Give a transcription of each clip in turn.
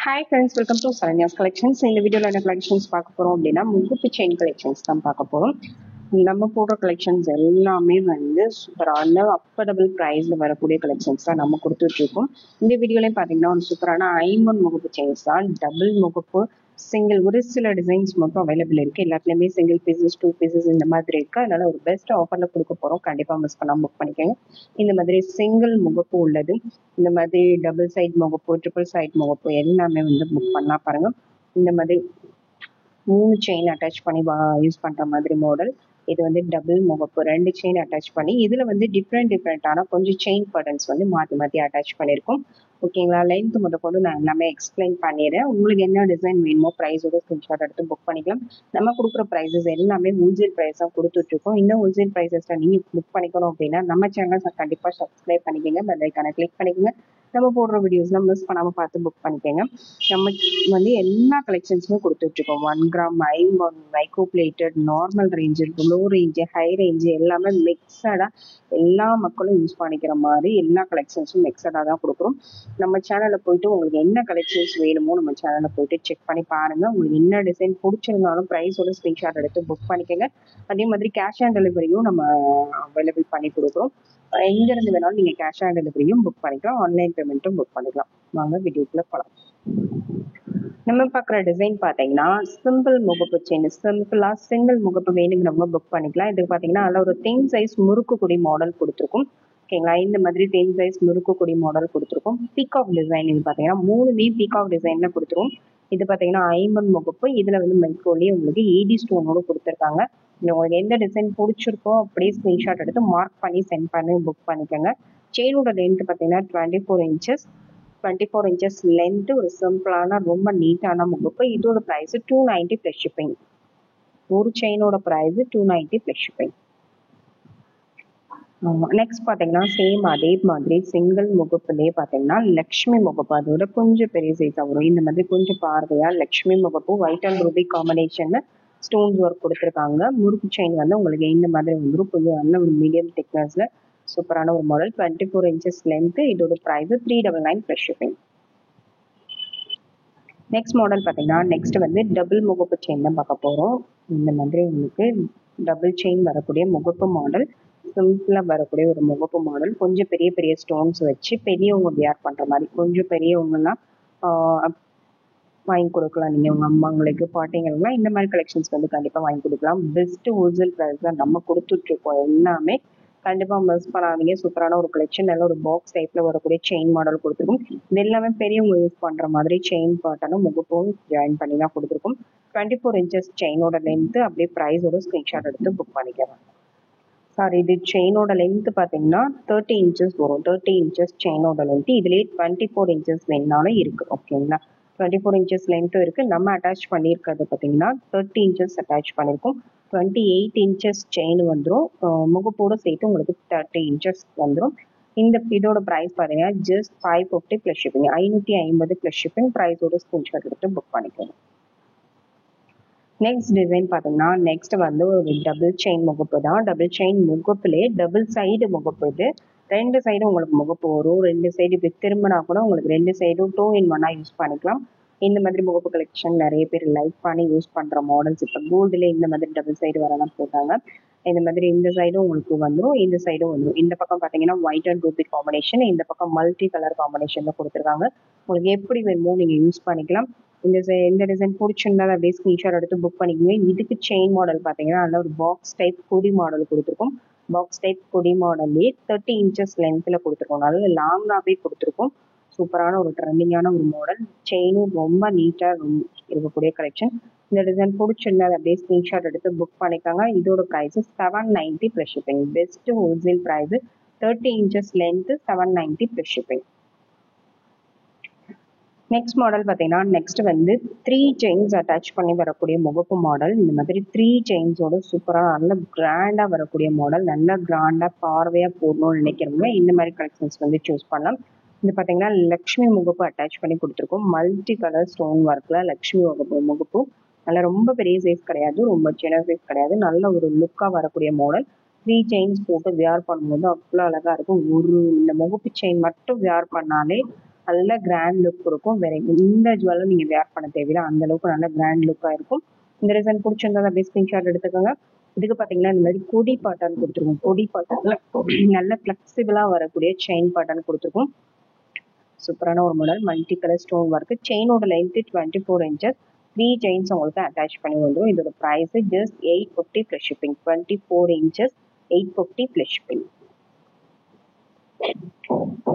Hi friends, welcome to Saranya's collections. இந்த வீடியோவில் என்ன கலெக்ஷன்ஸ் பார்க்க போகிறோம் அப்படின்னா, முகுப்பு செயின் கலெக்ஷன்ஸ் தான் பார்க்க போகிறோம். நம்ம போடுற கலெக்ஷன்ஸ் எல்லாமே வந்து சூப்பரான அஃபோர்டபுள் ப்ரைஸில் வரக்கூடிய கலெக்ஷன்ஸ் தான் நம்ம கொடுத்துட்ருக்கோம். இந்த வீடியோலையும் பார்த்தீங்கன்னா ஒரு சூப்பரான ஐம்பொன் முகப்பு செயின்ஸ் தான். டபுள் முகப்பு, சிங்கிள், ஒரு சில டிசைன்ஸ் மட்டும் அவைலபிள் இருக்குது. எல்லாத்துலேயுமே சிங்கிள் பீசஸ், 2 பீசஸ் இந்த மாதிரி இருக்குது. அதனால் ஒரு பெஸ்ட் ஆஃபரில் கொடுக்க போகிறோம். கண்டிப்பாக மிஸ் பண்ணாமல் புக் பண்ணிக்கோங்க. இந்த மாதிரி சிங்கிள் முகப்பு உள்ளது, இந்த மாதிரி டபுள் சைட் முகப்பு, ட்ரிபிள் சைட் முகப்பு எல்லாமே வந்து புக் பண்ணலாம். பாருங்கள், இந்த மாதிரி 3 செயின் அட்டாச் பண்ணி யூஸ் பண்ணுற மாதிரி மாடல். இது வந்து டபுள் முகப்பு, 2 செயின் அட்டாச் பண்ணி இதில் வந்து டிஃப்ரெண்டான கொஞ்சம் செயின் பட்டன்ஸ் வந்து மாற்றி மாற்றி அட்டாச் பண்ணியிருக்கோம். ஓகேங்களா? லென்த் முதற்கொண்டு நான் எல்லாமே எக்ஸ்பிளைன் பண்ணிடுறேன். உங்களுக்கு என்ன டிசைன் வேணுமோ ப்ரைஸோட ஸ்க்ரீன்ஷாட் எடுத்து புக் பண்ணிக்கலாம். நம்ம கொடுக்குற ப்ரைஸஸ் எல்லாமே ஹோல்சேல் ப்ரைஸ் தான் கொடுத்துட்ருக்கோம். இந்த ஹோல்சேல் ப்ரைஸஸில் நீங்கள் புக் பண்ணிக்கணும் அப்படின்னா நம்ம சேனலை கண்டிப்பாக சப்ஸ்கிரைப் பண்ணிக்கோங்க, பெல் ஐக்கானை கிளிக் பண்ணிக்கோங்க. நம்ம போடுற வீடியோஸ்லாம் மிஸ் பண்ணாமல் பார்த்து புக் பண்ணிக்கோங்க. நம்ம வந்து எல்லா கலெக்ஷன்ஸுமே கொடுத்துட்ருக்கோம். 1 கிராம், ஐம்பொன், micro plated, normal range, low range, high range எல்லாமே மிக்சடாக எல்லா மக்களும் யூஸ் பண்ணிக்கிற மாதிரி எல்லா கலெக்ஷன்ஸும் மிக்சடாக தான் கொடுக்குறோம். நம்ம சேனலில் போயிட்டு உங்களுக்கு என்ன கலெக்ஷன்ஸ் வேணுமோ நம்ம சேனலில் போயிட்டு செக் பண்ணி பாருங்கள். உங்களுக்கு என்ன டிசைன் பிடிச்சிருந்தாலும் ப்ரைஸோட ஸ்க்ரீன்ஷாட் எடுத்து புக் பண்ணிக்கோங்க. அதே மாதிரி கேஷ் ஆன் டெலிவரியும் நம்ம அவைலபிள் பண்ணி கொடுக்குறோம். எங்கேருந்து வேணாலும் நீங்கள் கேஷ் ஆன் டெலிவரியும் புக் பண்ணிக்கலாம், ஆன்லைன் பேமெண்ட்டும் புக் பண்ணிக்கலாம். வாங்க வீடியோக்குள்ளே போகலாம். நம்ம பார்க்குற டிசைன் பார்த்தீங்கன்னா சிம்பிள் முகப்பு செயின். சிம்பிளாக சிங்கிள் முகப்பு வேணுங்கிறவங்க புக் பண்ணிக்கலாம். இதுக்கு பார்த்தீங்கன்னா அதில் ஒரு தேன் சைஸ் முறுக்குக்குடி மாடல் கொடுத்துருக்கும். ஓகேங்களா? இந்த மாதிரி தேன் சைஸ் முறுக்குக்குடி மாடல் கொடுத்துருக்கும். Peacock design. இது பார்த்தீங்கன்னா 3 பீகாக் டிசைனில் கொடுத்துருவோம். இது பார்த்தீங்கன்னா ஐம்பன் முகப்பு. இதில் வந்து மைக்ரோலேயே உங்களுக்கு ஏடி ஸ்டோனோடு கொடுத்துருக்காங்க. உங்களுக்கு எந்த டிசைன் பிடிச்சிருக்கோ அப்படியே ஸ்க்ரீன்ஷாட் எடுத்து மார்க் பண்ணி சென்ட் பண்ணி புக் பண்ணிக்கோங்க. செயினோட லென்த் பார்த்தீங்கன்னா 24 இன்ச்சஸ். 24 இன்ச்சஸ் லென்த்து, ஒரு சிம்பிளான ரொம்ப நீட்டான முகப்பு. இதோட ப்ரைஸு 290 ப்ளஸ் ஷிப்பிங். ஒரு செயினோட ப்ரைஸு 290 ப்ளஸ் ஷிப்பிங். ஆமாம். நெக்ஸ்ட் பார்த்தீங்கன்னா சேம் அதே மாதிரி சிங்கிள் முகப்புலேயே பார்த்தீங்கன்னா லக்ஷ்மி முகப்பு, அதோட கொஞ்சம் பெரிய சைஸாக வரும். இந்த மாதிரி கொஞ்சம் பார்வையாக லக்ஷ்மி முகப்பு, ஒயிட் அண்ட் ரூபி காம்பினேஷனில் ஸ்டோன்ஸ் ஒர்க் கொடுத்துருக்காங்க. முறுக்கு செயின் வந்து உங்களுக்கு இந்த மாதிரி வந்துடும். கொஞ்சம் நல்ல ஒரு மீடியம் திக்னஸில் சூப்பரான ஒரு மாடல். 24 inches length. இதோட price 399 plus shipping. Next model பார்த்தீங்கன்னா நெக்ஸ்ட் வந்து டபுள் முகப்பு செயின் தான் பார்க்க போகிறோம். இந்த மாதிரி உங்களுக்கு டபுள் செயின் வரக்கூடிய முகப்பு மாடல், சிம்பிளாக வரக்கூடிய ஒரு முகப்பு மாடல். கொஞ்சம் பெரிய பெரிய ஸ்டோன்ஸ் வச்சு பெரியவங்க வியர் பண்ணுற மாதிரி, கொஞ்சம் பெரியவங்கலாம் வாங்கி கொடுக்கலாம். நீங்கள் உங்கள் அம்மாங்களுக்கு, பாட்டிங்களுக்குலாம் இந்த மாதிரி கலெக்ஷன்ஸ் வந்து கண்டிப்பாக வாங்கி கொடுக்கலாம். பெஸ்ட்டு ஹோல்சேல் ப்ரைஸ் தான் நம்ம கொடுத்துட்ருக்கோம். எல்லாமே கண்டிப்பாக மிஸ் பண்ணாதீங்க. சூப்பரான ஒரு கலெக்ஷன். நல்ல ஒரு பாக்ஸ் டைப்பில் வரக்கூடிய செயின் மாடல் கொடுத்துருக்கோம். இது எல்லாமே பெரியவங்க யூஸ் பண்ணுற மாதிரி செயின் பாட்டனும் முகப்பும் ஜாயின் பண்ணி தான் கொடுத்துருக்கோம். 24 இன்ச்சஸ் செயினோட லென்த்து. அப்படியே ப்ரைஸோட ஸ்க்ரீன்ஷாட் எடுத்து புக் பண்ணிக்கலாம். சாரி, இது செயினோட லென்த்து பார்த்தீங்கன்னா 30 இன்ச்சஸ் வரும். 30 இன்ச்சஸ் செயினோட லென்த்து. இதுலேயே 24 இன்ச்சஸ் வேணாலும் இருக்குது. ஓகேங்களா? 24 இன்ச்சஸ் லென்த்தும் இருக்குது. நம்ம அட்டாச் பண்ணியிருக்கிறது பார்த்தீங்கன்னா 30 இன்ச்சஸ் அட்டாச் பண்ணியிருக்கோம். 28 இன்ச்சஸ் செயின் வந்துடும். முகப்போடு சேர்த்து உங்களுக்கு 30 இன்ச்சஸ் வந்துடும். இதோட ப்ரைஸ் பார்த்தீங்கன்னா just 550 plus shipping. 550 plus shipping. ப்ரைஸோட ஸ்க்ரீன்ஷாட் எடுத்து புக் பண்ணிக்கணும். நெக்ஸ்ட் டிசைன் பார்த்தீங்கன்னா நெக்ஸ்ட் வந்து ஒரு டபுள் செயின் முகப்பு தான். டபுள் செயின் முகப்புலே டபுள் சைடு முகப்பு. இது 2 சைடும் உங்களுக்கு முகப்பு வரும். 2 சைடு இப்படி திரும்பினா கூட உங்களுக்கு 2 சைடும் 2 in 1 யூஸ் பண்ணிக்கலாம். இந்த மாதிரி முகப்பு கலெக்ஷன் நிறைய பேர் லைக் பண்ணி யூஸ் பண்ணுற மாடல்ஸ். இப்போ கோல்டுல இந்த மாதிரி டபுள் சைடு வரலாம் போட்டாங்க. இந்த மாதிரி இந்த சைடும் உங்களுக்கு வந்துடும், இந்த சைடும் வந்துடும். இந்த பக்கம் பார்த்தீங்கன்னா ஒயிட் அண்ட் ரூபி காம்பினேஷன், இந்த பக்கம் மல்டி கலர் காம்பினேஷனில் கொடுத்துருக்காங்க. உங்களுக்கு எப்படி வேணுமோ நீங்கள் யூஸ் பண்ணிக்கலாம். இந்த டிசைன் பிடிச்சிருந்தா அப்படியே ஸ்க்ரீன்ஷாட் எடுத்து புக் பண்ணிக்கோங்க. இதுக்கு செயின் மாடல் பார்த்தீங்கன்னா நல்ல ஒரு பாக்ஸ் டைப் கொடி மாடல் கொடுத்துருக்கோம். பாக்ஸ் டைப் கொடி மாடல்லே 30 இன்ச்சஸ் லென்த்தில் கொடுத்துருக்கோம். நல்ல லாங்காகவே கொடுத்துருக்கோம். சூப்பரான ஒரு ட்ரெண்டிங்கான ஒரு மாடல். செயினும் ரொம்ப நீட்டாக இருக்கக்கூடிய கலெக்ஷன். இந்த டிசைன் பிடிச்சிருந்தா அப்படியே ஸ்க்ரீன்ஷாட் எடுத்து புக் பண்ணிக்காங்க. இதோட price 790 plus shipping. Best wholesale price. 30 inches length, 790 plus shipping. Next model பார்த்தீங்கன்னா நெக்ஸ்ட் வந்து 3 செயின்ஸ் அட்டாச் பண்ணி வரக்கூடிய முகப்பு மாடல். இந்த மாதிரி 3 செயின்ஸோட சூப்பராக நல்ல கிராண்டாக வரக்கூடிய மாடல். நல்லா கிராண்டாக பார்வையாக போடணும்னு நினைக்கிறவங்க இந்த மாதிரி கலெக்ஷன்ஸ் வந்து சூஸ் பண்ணலாம். இது பார்த்தீங்கன்னா லக்ஷ்மி முகப்பு அட்டாச் பண்ணி கொடுத்துருக்கோம். மல்டி கலர் ஸ்டோன் ஒர்க்கில் லக்ஷ்மி முகப்பு. நல்லா ரொம்ப பெரிய சைஸ் கிடையாது, ரொம்ப சின்ன சைஸ் கிடையாது. நல்ல ஒரு லுக்காக வரக்கூடிய மாடல். 3 செயின்ஸ் போட்டு வியர் பண்ணும்போது அவ்வளோ அழகாக இருக்கும். இந்த முகப்பு செயின் மட்டும் வியர் பண்ணாலே நல்ல கிராண்ட் லுக் இருக்கும். வேற எந்த ஜுவல்லும் நீங்க வேர் பண்ண தேவையில்லை, அந்த அளவுக்கு நல்ல கிராண்ட் லுக்கா இருக்கும். இந்த டிசைன் பிடிச்சிருந்தா அப்படியே ஸ்கிரீன்ஷாட் எடுத்துக்கோங்க. இதுக்கு பாத்தீங்கன்னா இந்த மாதிரி கொடி பாட்டன் கொடுத்துருக்கோம். கொடி பாட்டன்ல நல்ல பிளெக்சிபிளா வரக்கூடிய செயின் பாட்டன் கொடுத்துருக்கோம். சூப்பரான ஒரு model, multi colour stone work. செயினோட லென்த் 24 inches, 3 செயின்ஸ் உங்களுக்கு அட்டாச் பண்ணி வந்துடும். இதோட price just 850 plus shipping. 24 inches, 850 plus shipping.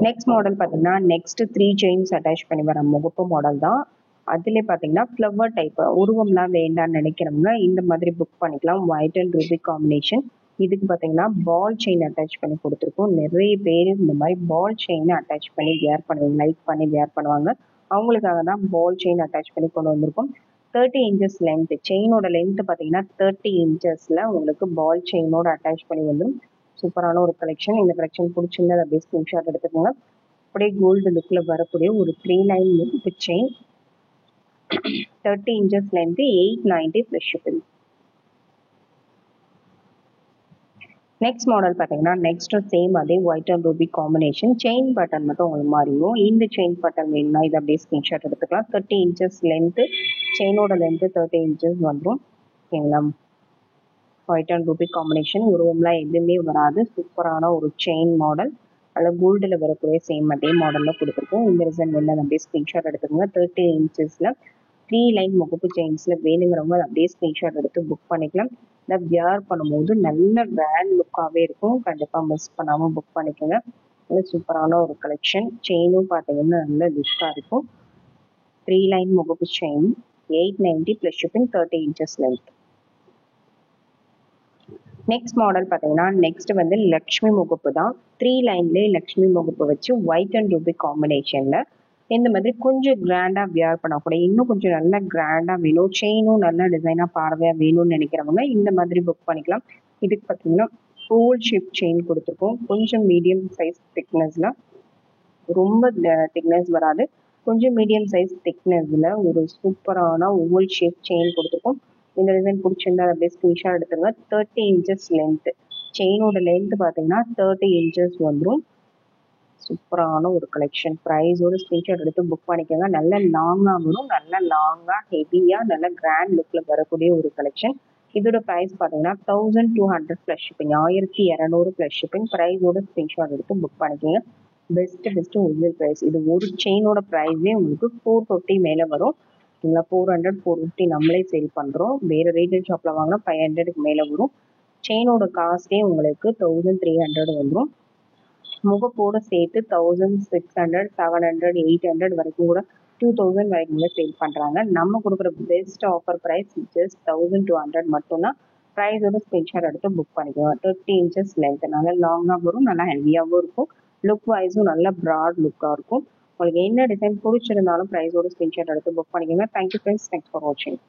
Next model பாத்தீங்கன்னா நெக்ஸ்ட் 3 செயின்ஸ் அட்டாச் பண்ணி வர முகப்பு மாடல் தான். அதுல பாத்தீங்கன்னா ஃப்ளவர் டைப் உருவம்லாம் வேண்டாம்னு நினைக்கிறவங்க இந்த மாதிரி புக் பண்ணிக்கலாம். White and Ruby combination. இதுக்கு பாத்தீங்கன்னா பால் செயின் அட்டாச் பண்ணி கொடுத்துருக்கோம். நிறைய பேர் இந்த மாதிரி பால் செயின் அட்டாச் பண்ணி வேர் பண்ணுவாங்க, லைக் பண்ணி வேர் பண்ணுவாங்க. அவங்களுக்காக தான் பால் செயின் அட்டாச் பண்ணி கொண்டு வந்திருக்கோம். 30 inches லென்த், செயினோட லென்த் பாத்தீங்கன்னா 30 inchesல உங்களுக்கு பால் செயினோட அட்டாச் பண்ணி வந்துடும். சூப்பரான ஒரு கலெக்ஷன். இந்த கலெக்ஷன் பிடிச்சிருந்தா அப்படியே ஸ்கிரீன்ஷாட் எடுத்துக்கோங்க. அப்படியே கோல்டு லுக்ல வரக்கூடிய ஒரு 3 line chain, 30 inches length, 890 plus shipping. Next model பார்த்தீங்கன்னா நெக்ஸ்ட் சேம் அதே white and Ruby combination. Chain button மட்டும் உங்களுக்கு மாறிடும். இந்த செயின் பட்டன் வேணும்னா இது அப்படியே ஸ்கிரீன்ஷாட் எடுத்துக்கலாம். 30 inches லென்த், செயினோட லென்த் 30 inches வந்துடும். ஓகேங்களா? ஒயிட் அண்ட் ரூபி காம்பினேஷன், உருவம்லாம் எதுவுமே வராது. சூப்பரான ஒரு செயின் மாடல். அதில் கோல்டில் வரக்கூடிய சேம் அதே மாடலில் கொடுத்துருக்கோம். இந்த டிசைன் வேணும் அப்படியே ஸ்கிரீன்ஷாட் எடுத்துக்கோங்க. 30 inchesல 3 லைன் முகப்பு செயின்ஸ்ல வேணுங்கிறவங்க அப்படியே ஸ்கிரீன்ஷாட் எடுத்து புக் பண்ணிக்கலாம். இந்த வியர் பண்ணும்போது நல்ல கிராண்ட் லுக்காகவே இருக்கும். கண்டிப்பாக மிஸ் பண்ணாமல் புக் பண்ணிக்கோங்க. நல்ல சூப்பரான ஒரு கலெக்ஷன். செயினும் பார்த்தீங்கன்னா நல்ல லுக்காக இருக்கும். 3 லைன் முகப்பு chain, 890 plus shipping, 30 inches length. Next model பார்த்தீங்கன்னா நெக்ஸ்ட் வந்து லக்ஷ்மி முகப்பு தான். 3 லைன்லேயே லக்ஷ்மி முகப்பு வச்சு ஒயிட் அண்ட் ரூபி காம்பினேஷன்ல இந்த மாதிரி கொஞ்சம் கிராண்டா வியர் பண்ணக்கூடிய, இன்னும் கொஞ்சம் நல்லா கிராண்டா வேணும், செயினும் நல்ல டிசைனா பார்வையா வேணும்னு நினைக்கிறவங்க இந்த மாதிரி புக் பண்ணிக்கலாம். இதுக்கு பார்த்தீங்கன்னா ஓல் ஷேப் செயின் கொடுத்துருக்கோம். கொஞ்சம் மீடியம் சைஸ் திக்னஸ்ல, ரொம்ப திக்னஸ் வராது, கொஞ்சம் மீடியம் சைஸ் திக்னஸ்ல ஒரு சூப்பரான ஓல் ஷேப் செயின் கொடுத்துருக்கோம். இந்த டிசைன் பிடிச்சிருந்தா அப்படியே ஸ்கிரீன்ஷாட் எடுத்துங்க. 30 inches லென்த், செயினோட லென்த் பார்த்தீங்கன்னா 30 inches வந்துடும். சூப்பரான ஒரு கலெக்ஷன். ப்ரைஸோட ஸ்கிரீன்ஷாட் எடுத்து புக் பண்ணிக்கோங்க. நல்ல லாங்காக வரும், நல்ல லாங்காக ஹெவியாக நல்ல கிராண்ட் லுக்கில் வரக்கூடிய ஒரு கலெக்ஷன். இதோட ப்ரைஸ் பார்த்தீங்கன்னா 1200 ப்ளஸ் ஷிப்பிங், 1200 ப்ளஸ் ஷிப்பிங். ப்ரைஸோட ஸ்கிரீன்ஷாட் எடுத்து புக் பண்ணிக்கோங்க. Best original price. இது ஒரு செயினோட ப்ரைஸே உங்களுக்கு 450 மேலே வரும். இல்லை 400 450 நம்மளே சேல் பண்ணுறோம். வேறு ரீட்டைல் ஷாப்பில் வாங்கினா 500க்கு மேலே வரும். செயினோட காஸ்ட்டே உங்களுக்கு 1300 வந்துடும். முகப்போட சேர்த்து 1600, 700, 800 வரைக்கும் கூட 2000 வரைக்கும் கூட சேல் பண்றாங்க. நம்ம கொடுக்குற பெஸ்ட் ஆஃபர் பிரைஸ் ஜஸ்ட் 1200 மட்டும்தான். ப்ரைஸோட ஸ்கிரீன்ஷாட் எடுத்து புக் பண்ணிக்கோங்க. 30 inches லென்த், நல்லா லாங்காக வரும், நல்லா ஹெவியாகவும் இருக்கும். லுக் வைஸும் நல்ல ப்ராட் லுக்காக இருக்கும். உங்களுக்கு என்ன டிசைன் பிடிச்சிருந்தாலும் ப்ரைஸோட ஸ்கிரீன்ஷாட் எடுத்து புக் பண்ணிக்கோங்க. தேங்க்யூ ஃப்ரெண்ட்ஸ், தேங்க்ஸ் ஃபார் வாட்சிங்.